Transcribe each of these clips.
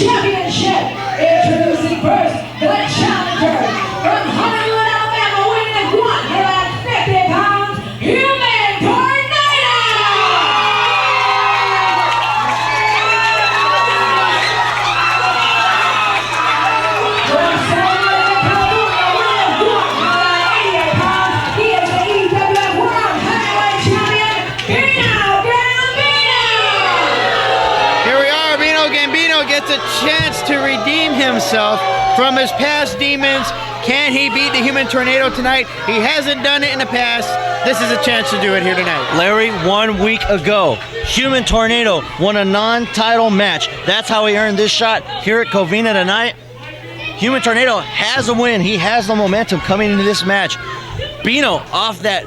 Championship. Introducing first the challenger from Hollywood, Alabama, weighing 150 pounds, Human Tornado! From San Diego, California, weighing 188 pounds, he is the EWF World Heavyweight Champion, Bino Gambino! Here we are, Bino Gambino gets a chance to redeem himself from his past demons. Can he beat the Human Tornado tonight? He hasn't done it in the past. This is a chance to do it here tonight. Larry, 1 week ago, Human Tornado won a non-title match. That's how he earned this shot here at Covina tonight. Human Tornado has a win. He has the momentum coming into this match. Bino off that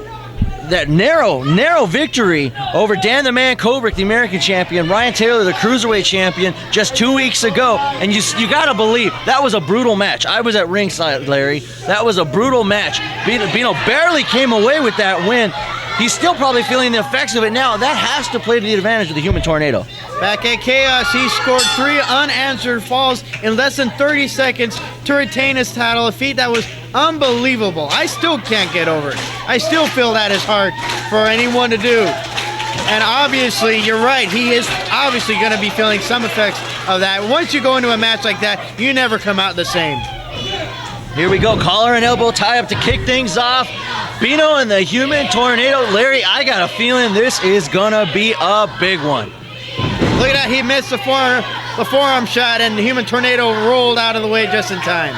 narrow victory over Dan the Man Kobrick, the American champion, Ryan Taylor, the Cruiserweight champion, just 2 weeks ago. And you gotta believe, that was a brutal match. I was at ringside, Larry. That was a brutal match. Bino barely came away with that win. He's still probably feeling the effects of it now. That has to play to the advantage of the Human Tornado. Back at Chaos, he scored 3 unanswered falls in less than 30 seconds to retain his title, a feat that was unbelievable. I still can't get over it. I still feel that is hard for anyone to do. And obviously, you're right, he is obviously going to be feeling some effects of that. Once you go into a match like that, you never come out the same. Here we go, collar and elbow tie up to kick things off. Bino and the Human Tornado. Larry, I got a feeling this is gonna be a big one. Look at that, he missed the forearm shot, and the Human Tornado rolled out of the way just in time.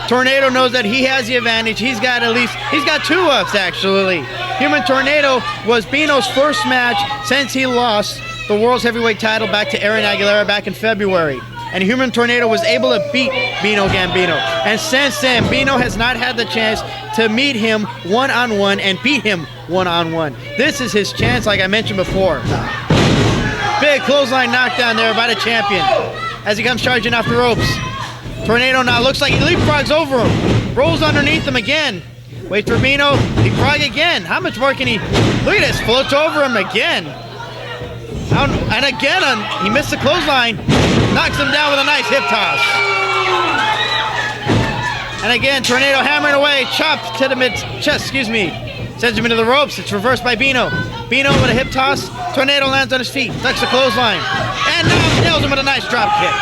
Tornado knows that he has the advantage. He's got 2 ups actually. Human Tornado was Bino's first match since he lost the World's Heavyweight title back to Aaron Aguilera back in February. And Human Tornado was able to beat Bino Gambino. And since then, Bino has not had the chance to meet him one-on-one and beat him one-on-one. This is his chance, like I mentioned before. Big clothesline knockdown there by the champion as he comes charging off the ropes. Tornado now looks like he leapfrogs over him. Rolls underneath him again. Waits for Bino. Leapfrog again. How much more can he? Look at this. Floats over him again. And again, he missed the clothesline. Knocks him down with a nice hip toss. And again, Tornado hammering away. Chop to the mid-chest, excuse me. Sends him into the ropes. It's reversed by Bino. Bino with a hip toss. Tornado lands on his feet. Ducks the clothesline. And now nails him with a nice drop kick.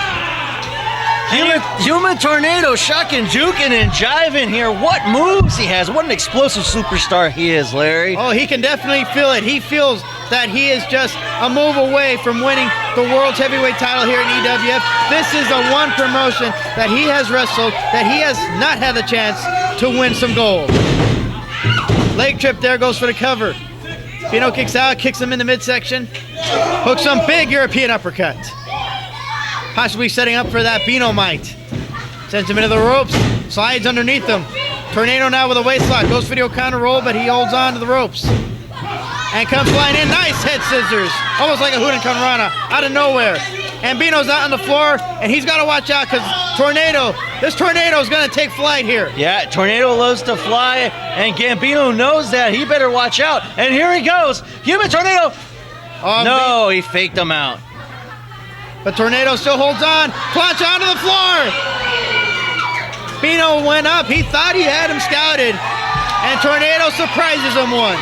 Human Tornado shucking, juking, and jiving here. What moves he has. What an explosive superstar he is, Larry. Oh, he can definitely feel it. He feels that he is just a move away from winning the World's Heavyweight title here in EWF. This is the one promotion that he has wrestled that he has not had the chance to win some gold. Leg trip there, goes for the cover. Bino kicks out, kicks him in the midsection. Hooks some big European uppercut. Possibly setting up for that Bino might. Sends him into the ropes, slides underneath him. Tornado now with a waist lock, goes for the counter roll, but he holds on to the ropes. And comes flying in, nice head scissors. Almost like a Hurricane Rana, out of nowhere. And Bino's out on the floor, and he's got to watch out because this Tornado's going to take flight here. Yeah, Tornado loves to fly, and Gambino knows that. He better watch out. And here he goes. Human Tornado. No, he faked him out. But Tornado still holds on. Clutch onto the floor. Bino went up. He thought he had him scouted. And Tornado surprises him one.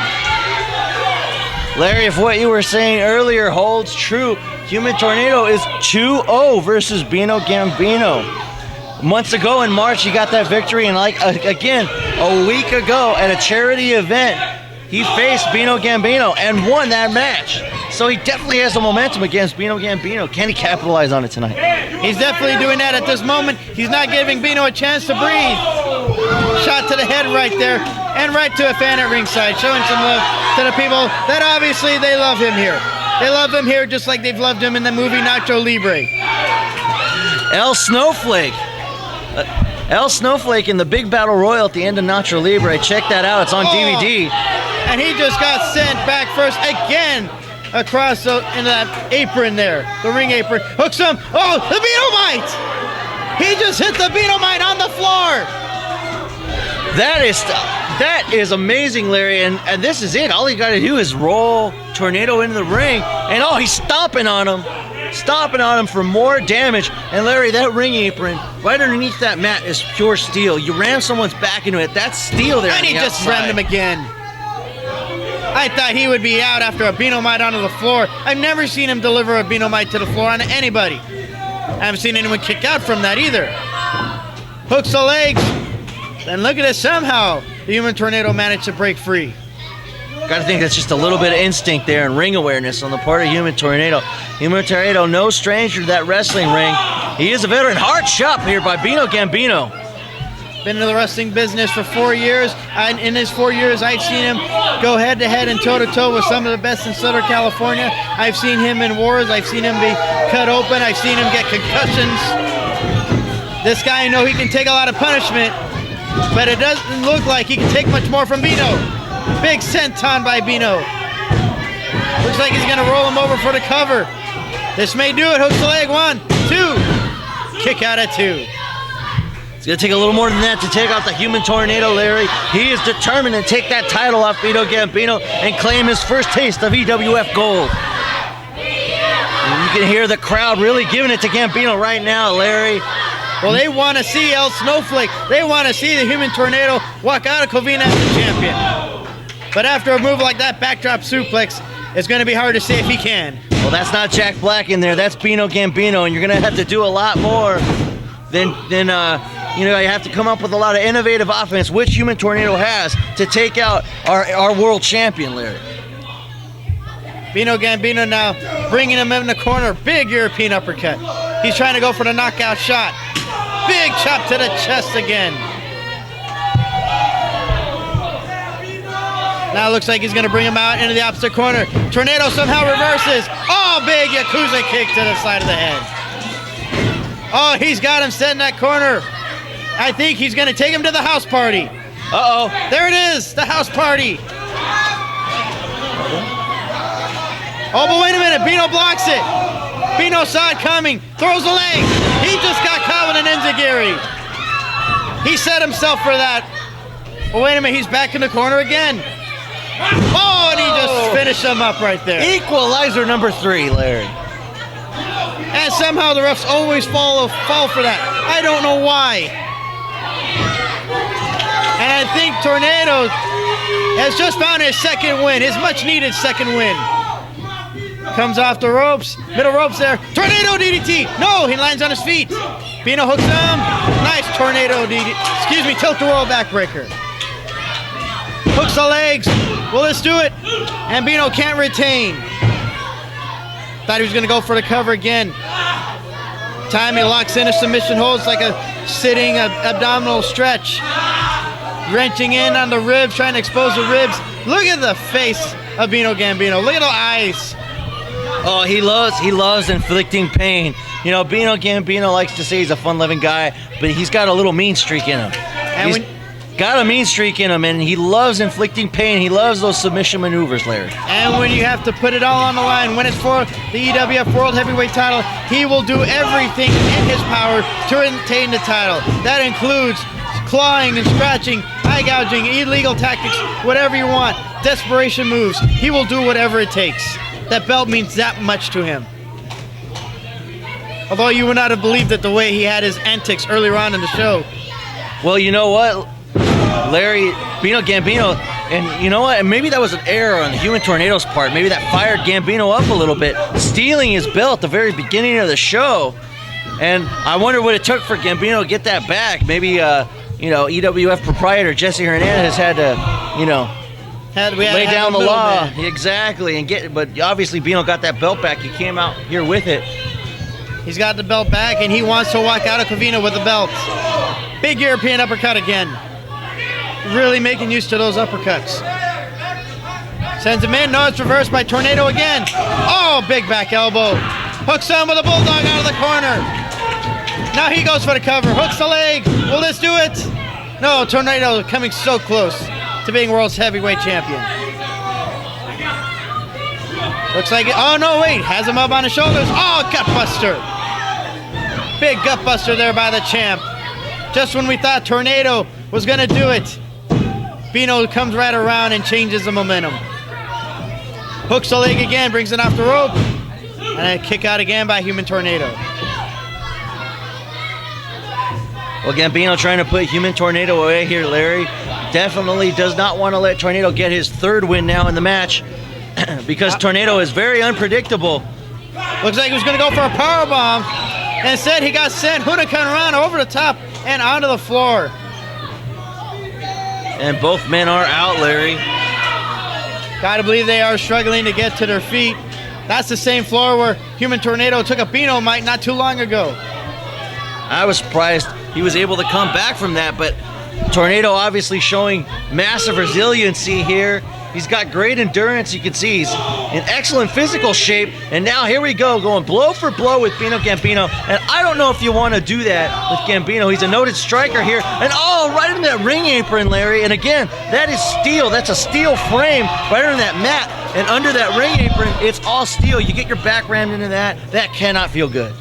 Larry, if what you were saying earlier holds true, Human Tornado is 2-0 versus Bino Gambino. Months ago in March, he got that victory, and again, a week ago at a charity event, he faced Bino Gambino and won that match. So he definitely has the momentum against Bino Gambino. Can he capitalize on it tonight? He's definitely doing that at this moment. He's not giving Bino a chance to breathe. Shot to the head right there, and right to a fan at ringside, showing some love to the people that obviously they love him here. They love him here just like they've loved him in the movie Nacho Libre. El Snowflake. El Snowflake in the big battle royal at the end of Nacho Libre. Check that out. It's on DVD. And he just got sent back first again across into that apron there, the ring apron. Hooks him. Oh, the Beatomite! He just hit the Beatomite on the floor. That is amazing, Larry. And this is it. All you got to do is roll Tornado into the ring, and he's stomping on him. stomping on him for more damage. And Larry, that ring apron right underneath that mat is pure steel. You ram someone's back into it. That's steel there. And he just rammed him again. I thought he would be out after a Binomite onto the floor. I've never seen him deliver a Binomite to the floor on anybody. I haven't seen anyone kick out from that either. Hooks the legs. And look at it, somehow the Human Tornado managed to break free. Got to think that's just a little bit of instinct there and ring awareness on the part of Human Tornado. Human Tornado, no stranger to that wrestling ring. He is a veteran. Hard shot here by Bino Gambino. Been in the wrestling business for 4 years. And in his 4 years, I've seen him go head-to-head and toe-to-toe with some of the best in Southern California. I've seen him in wars. I've seen him be cut open. I've seen him get concussions. This guy, I know he can take a lot of punishment, but it doesn't look like he can take much more from Bino. Big senton by Bino. Looks like he's gonna roll him over for the cover. This may do it. Hooks the leg. 1, 2. Kick out at 2. It's gonna take a little more than that to take out the Human Tornado, Larry. He is determined to take that title off Bino Gambino and claim his first taste of EWF gold. And you can hear the crowd really giving it to Gambino right now, Larry. Well, they want to see El Snowflake. They want to see the Human Tornado walk out of Covina as the champion. But after a move like that, backdrop suplex, it's going to be hard to say if he can. Well, that's not Jack Black in there. That's Bino Gambino, and you're going to have to do a lot more than you have to come up with a lot of innovative offense, which Human Tornado has, to take out our world champion, Larry. Bino Gambino now bringing him in the corner. Big European uppercut. He's trying to go for the knockout shot. Big chop to the chest again. Now it looks like he's going to bring him out into the opposite corner. Tornado somehow reverses. Oh, big Yakuza kick to the side of the head. Oh, he's got him set in that corner. I think he's going to take him to the house party. Uh-oh. There it is, the house party. Oh, but wait a minute. Bino blocks it. Bino saw it coming. Throws a leg. He just got caught with an enziguri. He set himself for that. Oh, wait a minute. He's back in the corner again. Oh, and he just finished him up right there. Equalizer number 3, Larry. And somehow the refs always fall for that. I don't know why. And I think Tornado has just found his second win, his much-needed second win. Comes off the ropes, middle ropes there. Tornado DDT. No, he lands on his feet. Bino hooks him. Nice tornado DDT. Excuse me, tilt-the-world backbreaker. Hooks the legs. Will this do it? And Bino can't retain. Thought he was going to go for the cover again. Time he locks in a submission hold. It's like a sitting abdominal stretch. Wrenching in on the ribs, trying to expose the ribs. Look at the face of Bino Gambino. Look at the eyes. Oh, he loves inflicting pain. You know, Bino Gambino likes to say he's a fun-loving guy, but he's got a little mean streak in him. And got a mean streak in him, and he loves inflicting pain. He loves those submission maneuvers, Larry. And when you have to put it all on the line, when it's for the EWF World Heavyweight title, he will do everything in his power to retain the title. That includes clawing and scratching, eye gouging, illegal tactics, whatever you want, desperation moves. He will do whatever it takes. That belt means that much to him. Although you would not have believed it the way he had his antics earlier on in the show. Well, you know what, Larry, Bino Gambino, and you know what, and maybe that was an error on the Human Tornado's part. Maybe that fired Gambino up a little bit, stealing his belt at the very beginning of the show. And I wonder what it took for Gambino to get that back. Maybe, EWF proprietor Jesse Hernandez had to, lay down the law. Exactly, but obviously Bino got that belt back. He came out here with it. He's got the belt back, and he wants to walk out of Covina with the belt. Big European uppercut again. Really making use to those uppercuts. Sends him in. No, it's reversed by Tornado again. Oh, big back elbow. Hooks him with a bulldog out of the corner. Now he goes for the cover. Hooks the leg. Will this do it? No, Tornado coming so close to being world's heavyweight champion. Looks like it. Oh, no, wait. Has him up on his shoulders. Oh, gut buster. Big gut buster there by the champ. Just when we thought Tornado was going to do it, Bino comes right around and changes the momentum. Hooks the leg again, brings it off the rope. And a kick out again by Human Tornado. Well, Gambino trying to put Human Tornado away here, Larry. Definitely does not want to let Tornado get his third win now in the match because Tornado is very unpredictable. Looks like he was going to go for a powerbomb. Instead, he got sent Huracan around over the top and onto the floor. And both men are out, Larry. Gotta believe they are struggling to get to their feet. That's the same floor where Human Tornado took a Bino Mite not too long ago. I was surprised he was able to come back from that, but Tornado obviously showing massive resiliency here. He's got great endurance. You can see he's in excellent physical shape. And now here we go, going blow for blow with Bino Gambino. And I don't know if you want to do that with Gambino. He's a noted striker here. And oh, right in that ring apron, Larry. And again, that is steel. That's a steel frame right under that mat. And under that ring apron, it's all steel. You get your back rammed into that. That cannot feel good.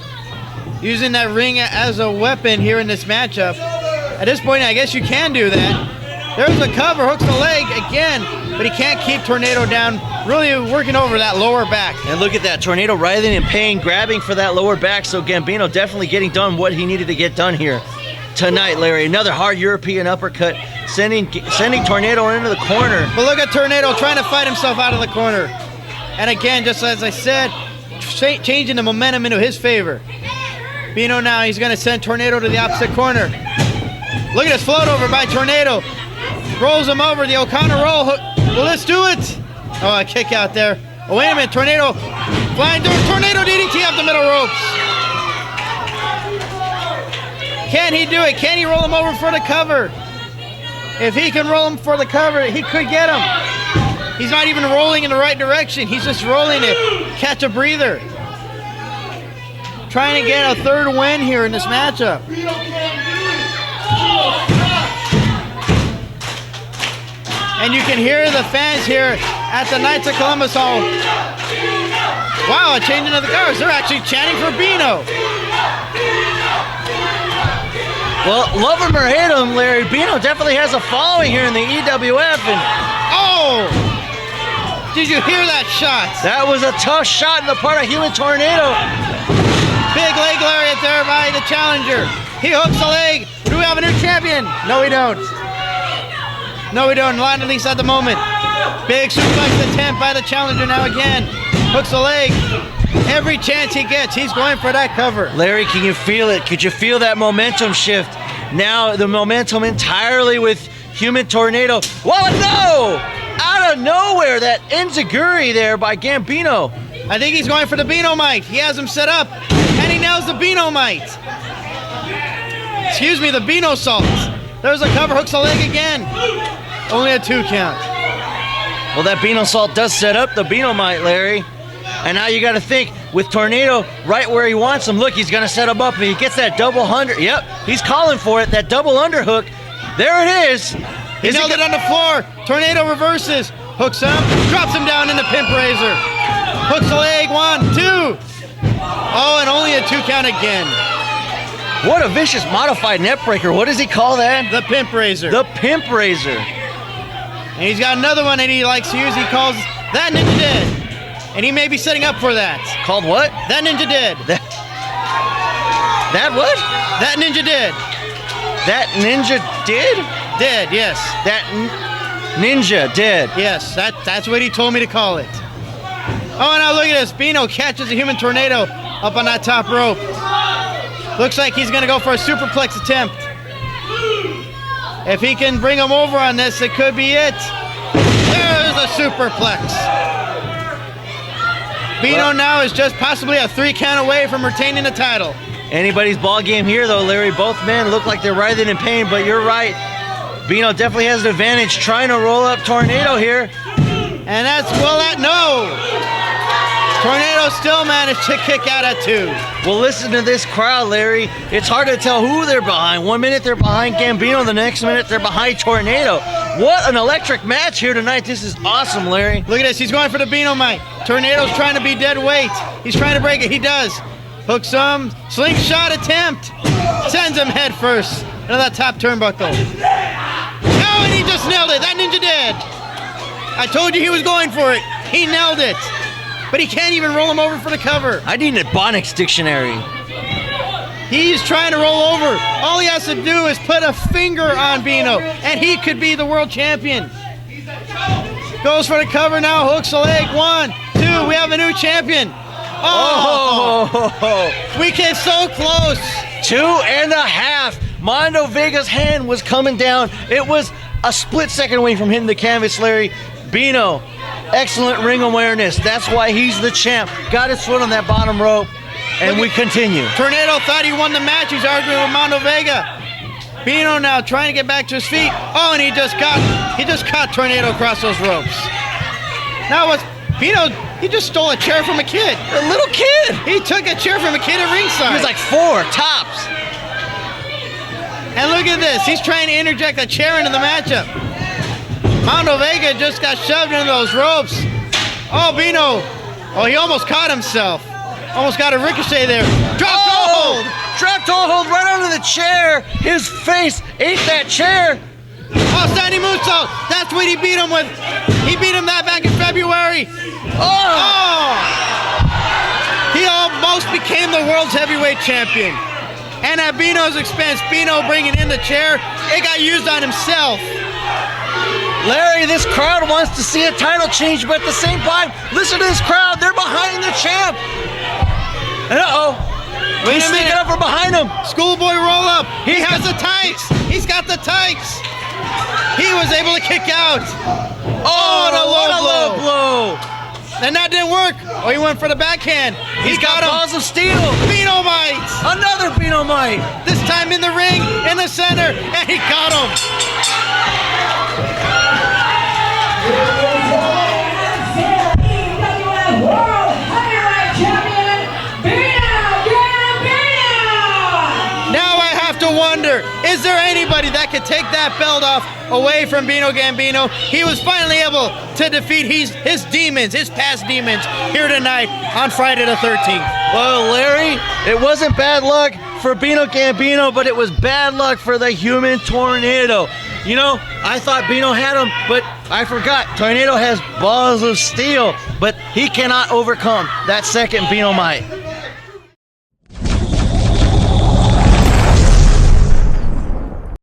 Using that ring as a weapon here in this matchup. At this point, I guess you can do that. There's a cover, hooks the leg again, but he can't keep Tornado down, really working over that lower back. And look at that, Tornado writhing in pain, grabbing for that lower back, so Gambino definitely getting done what he needed to get done here tonight, Larry. Another hard European uppercut, sending Tornado into the corner. But look at Tornado trying to fight himself out of the corner. And again, just as I said, changing the momentum into his favor. Bino now, he's going to send Tornado to the opposite corner. Look at this float over by Tornado. Rolls him over, the O'Connor roll hook. Will this do it? Oh, a kick out there. Oh, wait a minute, Tornado. Flying door, Tornado DDT up the middle ropes. Can he do it? Can he roll him over for the cover? If he can roll him for the cover, he could get him. He's not even rolling in the right direction. He's just rolling it. Catch a breather. Trying to get a third win here in this matchup. And you can hear the fans here at the Knights of Columbus Hall. Wow, a changing of the guards. They're actually chanting for Bino. Well, love him or hate him, Larry, Bino definitely has a following here in the EWF. And oh! Did you hear that shot? That was a tough shot in the part of Human Tornado. Big leg lariat there by the challenger. He hooks the leg. Do we have a new champion? No, we don't. No, we don't. Not at least at the moment. Big suplex attempt by the challenger now again. Hooks the leg. Every chance he gets, he's going for that cover. Larry, can you feel it? Could you feel that momentum shift? Now the momentum entirely with Human Tornado. Whoa, no! Out of nowhere, that enziguri there by Gambino. I think he's going for the Bino Mite. He has him set up, and he nails the Bino Mite. Excuse me, the Bino Salt. There's a cover, hooks the leg again. Only a 2 count. Well, that Bino Salt does set up the Bino Mite, Larry. And now you got to think, with Tornado right where he wants him, look, he's going to set him up, and he gets that double under. Yep, he's calling for it, that double underhook. There it is. He nailed it on the floor. Tornado reverses, hooks him, drops him down in the pimp razor. Hooks the leg, 1, 2. Oh, and only a 2 count again. What a vicious modified net breaker. What does he call that? The pimp razor. The pimp razor. And he's got another one that he likes to use. He calls that Ninja Dead. And he may be setting up for that. Called what? That Ninja Dead. That what? That Ninja Dead. That Ninja did? Dead, yes. That Ninja dead. Yes, that's what he told me to call it. Oh, now look at this. Bino catches a Human Tornado up on that top rope. Looks like he's going to go for a superplex attempt. If he can bring him over on this, it could be it. There's a superplex. Bino now is just possibly a 3 count away from retaining the title. Anybody's ball game here, though, Larry. Both men look like they're writhing in pain, but you're right. Bino definitely has an advantage trying to roll up Tornado here. And that's, well, that, no. Tornado still managed to kick out at 2. Well, listen to this crowd, Larry. It's hard to tell who they're behind. 1 minute they're behind Gambino, the next minute they're behind Tornado. What an electric match here tonight. This is awesome, Larry. Look at this. He's going for the Bino Mite. Tornado's trying to be dead weight. He's trying to break it. He does. Hooks him. Slingshot attempt. Sends him head first into that top turnbuckle. Oh, and he just nailed it. That Ninja Dead. I told you he was going for it. He nailed it. but he can't even roll him over for the cover. I need a Ebonics dictionary. He's trying to roll over. All he has to do is put a finger on Bino, and he could be the world champion. Goes for the cover now, hooks the leg. 1, 2, we have a new champion. Oh, we came so close. 2.5. Mondo Vega's hand was coming down. It was a split second away from hitting the canvas, Larry. Bino, excellent ring awareness. That's why he's the champ. Got his foot on that bottom rope, and we continue. Tornado thought he won the match. He's arguing with Mondo Vega. Bino now trying to get back to his feet. Oh, and he just caught Tornado across those ropes. Now what's Bino? He just stole a chair from a kid. A little kid. He took a chair from a kid at ringside. He was like 4 tops. And look at this. He's trying to interject a chair into the matchup. Mondo Vega just got shoved into those ropes. Oh, Bino. Oh, he almost caught himself. Almost got a ricochet there. Drop toe hold. Drop toe hold right under the chair. His face ate that chair. Oh, standing moonsault. That's what he beat him with. He beat him that back in February. Oh! He almost became the world's heavyweight champion. And at Bino's expense, Bino bringing in the chair, it got used on himself. Larry, this crowd wants to see a title change, but at the same time, listen to this crowd. They're behind the champ. And he's sneaking up from behind him. Schoolboy roll up. He has the tights. He's got the tights. He was able to kick out. Oh, what a low blow. And that didn't work. Oh, he went for the backhand. He's got balls of steel. Bino mites. Another Bino mite. This time in the ring, in the center, and he got him. EWF World Heavyweight Champion, Bino Gambino! Now I have to wonder, is there anybody that could take that belt off away from Bino Gambino? He was finally able to defeat his demons, his past demons, here tonight on Friday the 13th. Well, Larry, it wasn't bad luck for Bino Gambino, but it was bad luck for the Human Tornado. You know, I thought Bino had him, but I forgot. Tornado has balls of steel, but he cannot overcome that second Bino mite.